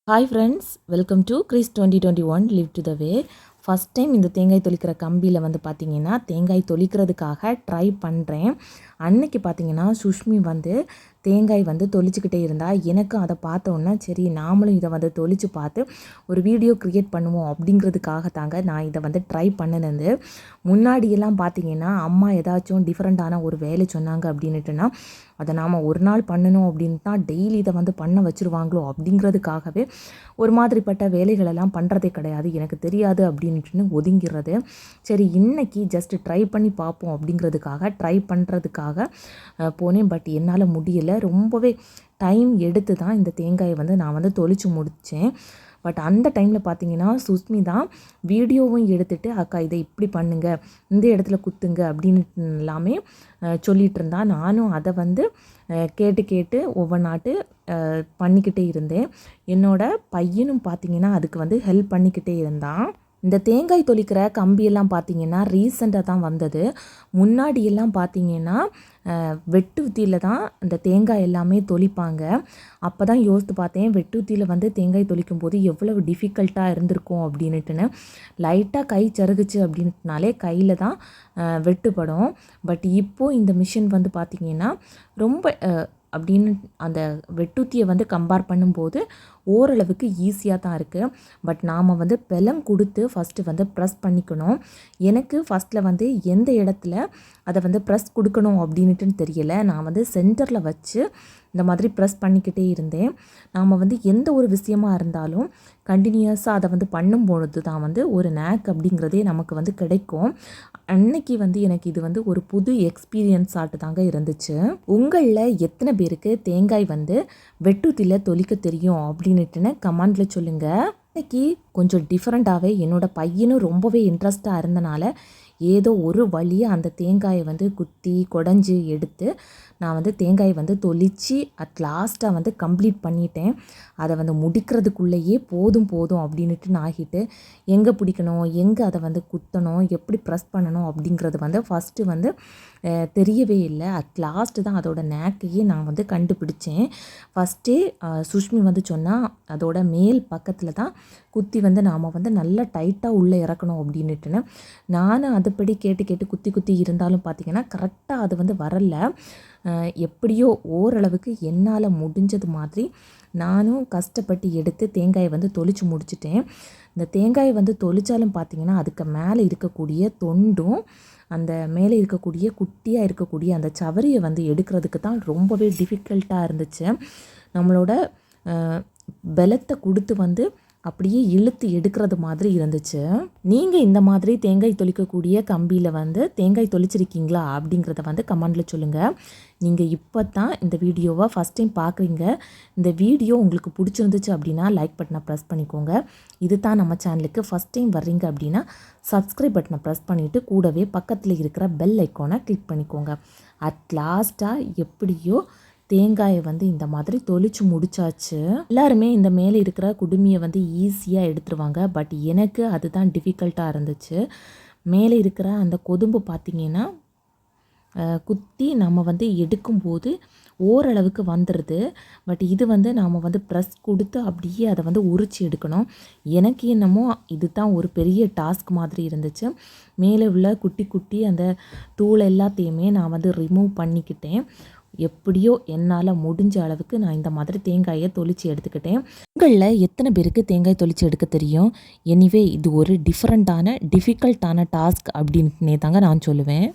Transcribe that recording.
Hi friends, welcome to Chris 2021 live to the way. First time இந்த தேங்காய் தொளிக்கிற கம்பியில் வந்து பார்த்திங்கன்னா தேங்காய் தொளிக்கிறதுக்காக ட்ரை பண்ணுறேன். அன்னைக்கு பார்த்திங்கன்னா சுஷ்மி வந்து தேங்காய் வந்து தொளிச்சுக்கிட்டே இருந்தா. எனக்கு அதை பார்த்தோன்னா சரி நாமளும் இதை வந்து தொளிச்சு பார்த்து ஒரு வீடியோ க்ரியேட் பண்ணுவோம் அப்படிங்கிறதுக்காக தாங்க நான் இதை வந்து ட்ரை பண்ணினது. முன்னாடியெல்லாம் பார்த்திங்கன்னா அம்மா ஏதாச்சும் டிஃப்ரெண்ட்டான ஒரு வேலை சொன்னாங்க அப்படின்னுட்டுனா அதை நாம் ஒரு நாள் பண்ணணும் அப்படின்ட்டு தான் டெய்லி இதை வந்து பண்ண வச்சுருவாங்களோ அப்படிங்கிறதுக்காகவே ஒரு மாதிரிப்பட்ட வேலைகளெல்லாம் பண்ணுறதே கிடையாது, எனக்கு தெரியாது அப்படின்ட்டுன்னு ஒதுங்கிறது. சரி இன்றைக்கி ஜஸ்ட்டு ட்ரை பண்ணி பார்ப்போம் அப்படிங்கிறதுக்காக ட்ரை பண்ணுறதுக்காக போனேன். பட் என்னால் முடியலை, ரொம்பவே டைம் எடுத்து தான் இந்த தேங்காயை வந்து நான் வந்து தொளிச்சு முடித்தேன். பட் அந்த டைமில் பார்த்தீங்கன்னா சுஷ்மி தான் வீடியோவும் எடுத்துகிட்டு அக்கா இதை இப்படி பண்ணுங்க, இந்த இடத்துல குத்துங்க அப்படின்னு எல்லாமே சொல்லிகிட்டு இருந்தா. நானும் அதை வந்து கேட்டு ஒவ்வொன்றாட்டு பண்ணிக்கிட்டே இருந்தேன். என்னோடய பையனும் பார்த்திங்கன்னா அதுக்கு வந்து ஹெல்ப் பண்ணிக்கிட்டே இருந்தான். இந்த தேங்காய் தொளிக்கிற கம்பியெல்லாம் பார்த்திங்கன்னா ரீசெண்டாக தான் வந்தது. முன்னாடியெல்லாம் பார்த்திங்கன்னா வெட்டு உத்தியில் தான் இந்த தேங்காய் எல்லாமே தொளிப்பாங்க. அப்போ தான் யோசித்து பார்த்தேன், வெட்டு உத்தியில் வந்து தேங்காய் தொளிக்கும் போது எவ்வளவு டிஃபிகல்ட்டாக இருந்திருக்கும் அப்படின்ட்டுன்னு. லைட்டாக கை சருகுச்சு அப்படின்ட்டுனாலே கையில் தான் வெட்டுப்படும். பட் இப்போது இந்த மிஷின் வந்து பார்த்திங்கன்னா ரொம்ப அப்படின்னு அந்த வெட்டுத்தியை வந்து கம்பேர் பண்ணும்போது ஓரளவுக்கு ஈஸியாக தான் இருக்குது. பட் நாம் வந்து பெலம் கொடுத்து ஃபஸ்ட்டு வந்து ப்ரெஸ் பண்ணிக்கணும். எனக்கு ஃபஸ்ட்டில் வந்து எந்த இடத்துல அதை வந்து ப்ரெஸ் கொடுக்கணும் அப்படின்ட்டுன்னு தெரியலை. நான் வந்து சென்டரில் வச்சு இந்த மாதிரி ப்ரெஸ் பண்ணிக்கிட்டே இருந்தேன். நாம் வந்து எந்த ஒரு விஷயமாக இருந்தாலும் கண்டினியூஸாக அதை வந்து பண்ணும்பொழுது தான் வந்து ஒரு நேக் அப்படிங்கிறதே நமக்கு வந்து கிடைக்கும். அன்னைக்கு வந்து எனக்கு இது வந்து ஒரு புது எக்ஸ்பீரியன்ஸ் ஆட்டு தாங்க இருந்துச்சு. உங்களில் எத்தனை பேருக்கு தேங்காய் வந்து வெட்டுத்தியில் தொளிக்க தெரியும் அப்படின்னுட்டுன்னு கமெண்டில் சொல்லுங்கள். இன்றைக்கி கொஞ்சம் டிஃப்ரெண்ட்டாகவே என்னோடய பையனும் ரொம்பவே இன்ட்ரெஸ்ட்டாக இருந்தனால ஏதோ ஒரு வழியை அந்த தேங்காயை வந்து குத்தி குடஞ்சி எடுத்து நான் வந்து தேங்காயை வந்து தொளித்து அட் லாஸ்ட்டாக வந்து கம்ப்ளீட் பண்ணிட்டேன். அதை வந்து முடிக்கிறதுக்குள்ளேயே போதும் அப்படின்ட்டு ஆகிட்டு எங்கே பிடிக்கணும், எங்கே அதை வந்து குத்தணும், எப்படி ப்ரெஸ் பண்ணணும் அப்படிங்கிறது வந்து ஃபஸ்ட்டு வந்து தெரியவே இல்லை. அட் லாஸ்ட்டு தான் அதோட நேக்கையே நான் வந்து கண்டுபிடிச்சேன். ஃபஸ்ட்டே சுஷ்மி வந்து சொன்னால் அதோட மேல் பக்கத்தில் தான் குத்தி வந்து நாம் வந்து நல்லா டைட்டாக உள்ளே இறக்கணும் அப்படின்ட்டுன்னு. நானும் அதுபடி கேட்டு குத்தி இருந்தாலும் பார்த்திங்கன்னா கரெக்டாக அது வந்து வரலை. எப்படியோ ஓரளவுக்கு என்னால் முடிஞ்சது மாதிரி நானும் கஷ்டப்பட்டு எடுத்து தேங்காயை வந்து தொளிச்சு முடிச்சிட்டேன். இந்த தேங்காயை வந்து தொளிச்சாலும் பார்த்திங்கன்னா அதுக்கு மேலே இருக்கக்கூடிய தொண்டும் அந்த மேலே இருக்கக்கூடிய குட்டியாக இருக்கக்கூடிய அந்த சவரியை வந்து எடுக்கிறதுக்கு தான் ரொம்பவே டிஃபிகல்ட்டாக இருந்துச்சு. நம்மளோட பலத்தை கொடுத்து வந்து அப்படியே இழுத்து எடுக்கிறது மாதிரி இருந்துச்சு. நீங்கள் இந்த மாதிரி தேங்காய் தொளிக்கக்கூடிய கம்பியில் வந்து தேங்காய் தொளிச்சிருக்கீங்களா அப்படிங்கிறத வந்து கமெண்டில் சொல்லுங்கள். நீங்கள் இப்போ தான் இந்த வீடியோவை ஃபஸ்ட் டைம் பார்க்குறீங்க, இந்த வீடியோ உங்களுக்கு பிடிச்சிருந்துச்சு அப்படின்னா லைக் பட்டனை ப்ரெஸ் பண்ணிக்கோங்க. இது தான் நம்ம சேனலுக்கு ஃபஸ்ட் டைம் வர்றீங்க அப்படின்னா சப்ஸ்கிரைப் பட்டனை ப்ரெஸ் பண்ணிவிட்டு கூடவே பக்கத்தில் இருக்கிற பெல் ஐக்கானை கிளிக் பண்ணிக்கோங்க. அட் லாஸ்ட்டாக எப்படியோ தேங்காயை வந்து இந்த மாதிரி தொளிச்சு முடிச்சாச்சு. எல்லாருமே இந்த மேலே இருக்கிற குடுமியை வந்து ஈஸியாக எடுத்துருவாங்க. பட் எனக்கு அதுதான் டிஃபிகல்ட்டாக இருந்துச்சு. மேலே இருக்கிற அந்த கொதும்பு பார்த்திங்கன்னா குத்தி நம்ம வந்து எடுக்கும்போது ஓரளவுக்கு வந்துடுது. பட் இது வந்து நாம் வந்து ப்ரெஸ் கொடுத்து அப்படியே அதை வந்து உரிச்சு எடுக்கணும். எனக்கு என்னமோ இது தான் ஒரு பெரிய டாஸ்க் மாதிரி இருந்துச்சு. மேலே உள்ள குட்டி அந்த தூள் எல்லாத்தையுமே நான் வந்து ரிமூவ் பண்ணிக்கிட்டேன். எப்படியோ என்னால் முடிஞ்ச அளவுக்கு நான் இந்த மாதிரி தேங்காயை தொளிச்சு எடுத்துக்கிட்டேன். உங்களில் எத்தனை பேருக்கு தேங்காய் தொளிச்சு எடுக்க தெரியும்? எனிவே இது ஒரு டிஃப்ரெண்ட்டான டிஃபிகல்ட்டான டாஸ்க் அப்படின்னே தாங்க நான் சொல்லுவேன்.